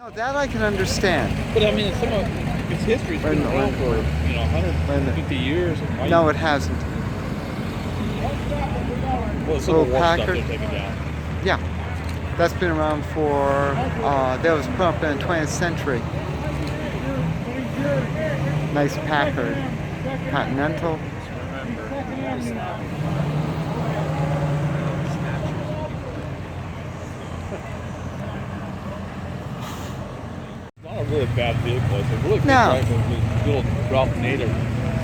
No, that I can understand. But I mean, some of its history's been around for 150 years. No, it hasn't. Well, some of the war stuff Packard. they're taking down. Yeah, that's been around for. That was put up in the 20th century. Nice Packard, Continental. Not a really bad vehicle. It's a really good No. drive with little Ralph Nader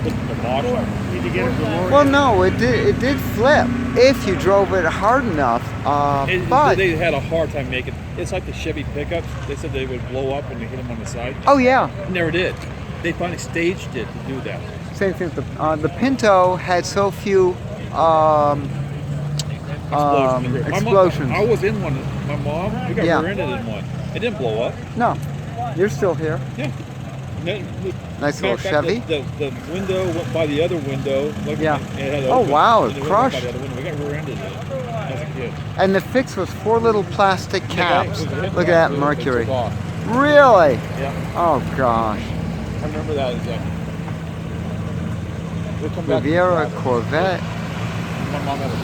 with the box on it. Need to get it from Well, no, it did flip if you drove it hard enough. But They had a hard time making it. It's like the Chevy pickups. They said they would blow up when they hit them on the side. oh yeah, Never did. They finally staged it to do that. same thing. The Pinto had so few explosions. I was in one. My mom, we got Yeah. rear-ended in one. It didn't blow up. No, you're still here. Yeah. Nice Matter little of fact, Chevy. The window went by the other window. Like Yeah. It had Oh, open, wow, and it went crushed. by the other window. We got rear-ended as a kid. And the fix was 4 little plastic caps. It hit Look the at that window, it Mercury. took off. Really? Yeah. Oh gosh. I remember that exactly. We'll come back. Riviera Corvette. My mom had a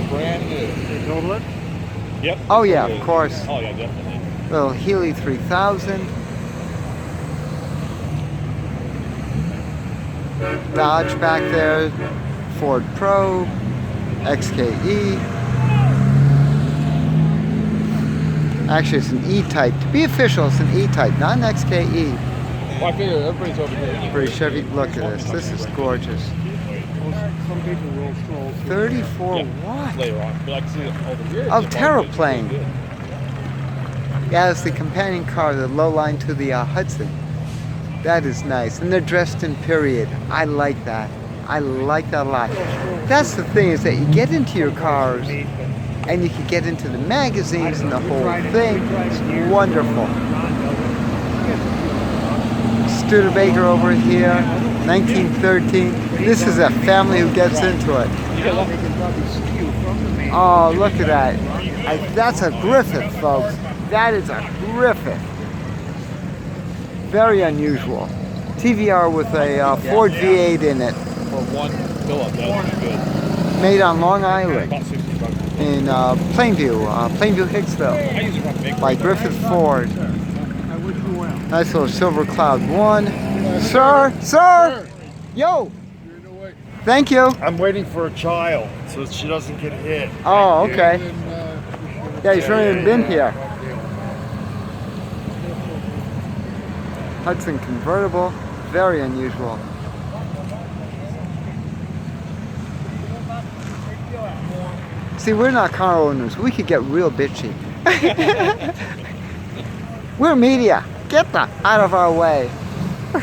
brand new. They total it? Yep. Oh yeah, of course. Oh yeah, definitely. Little Healy 3000. Dodge back there. Ford Probe. XKE. Actually, it's an E-Type. To be official, it's an E-Type, not an XKE. Well, I figure everybody's over here anyway. For a Chevy, look at this. This is gorgeous. Some people will stroll through. 34 Yeah, what? later on. But I can see it over here. Oh, The bike is Terraplane. really good. Yeah, it's the companion car, the low line to the Hudson. That is nice. And they're dressed in period. I like that. I like that a lot. That's the thing, is that you get into your cars and you can get into the magazines and the whole thing. It's wonderful. Studebaker over here, 1913. This is a family who gets into it. Oh, look at that. That's a Griffith, folks. That is a Griffith. Very unusual. TVR with a Ford V8 in it. For one Philip, that's good. Made on Long Island About 60 bucks. in Plainview, Hicksville. I usually run big By Griffith Ford. I wish you well. Nice little Silver Cloud 1. Sir! Sir! Yo! Thank you. I'm waiting for a child so she doesn't get hit. Oh, okay. Yeah, he's really been here. Hudson convertible. Very unusual. See, we're not car owners. We could get real bitchy. We're media. Get that out of our way. They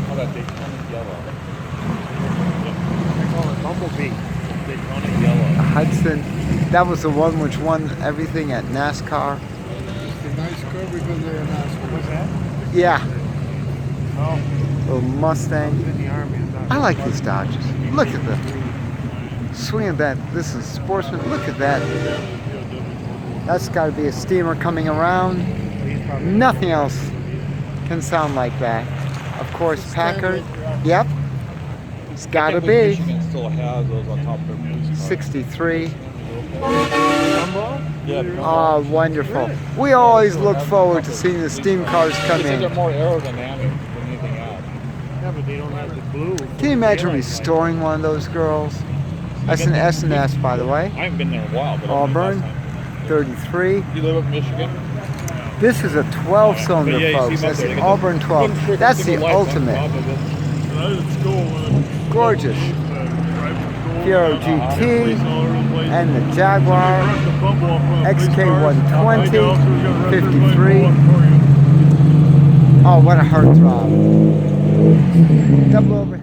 call that Daytona yellow. They call it Bumblebee. Daytona yellow. Hudson. That was the one which won everything at NASCAR. It's a nice car because they're NASCAR. What's that? Yeah. Oh, Little Mustang. in the Army. I like these Dodges. Look at the swing of that. This is Sportsman. Look at that. That's got to be a steamer coming around. Nothing else can sound like that. Of course, Packard. Yep. It's got to be. Michigan still has those on top of their police cars. 63. Yeah. Oh, wonderful. We always look forward to seeing the steam cars come They're in. more aerodynamic than anything else. Yeah, but they don't have the blue. Can you imagine restoring one of those girls? That's an S&S, by the way. I haven't been there in a while. But Auburn, 33. You live up in Michigan? This is a 12-cylinder, Yeah, you see folks. them up That's there. the They got Auburn 12. That's the ultimate. Gorgeous. Fiero GT and the Jaguar XK120 53. Oh, what a heartthrob. Double over.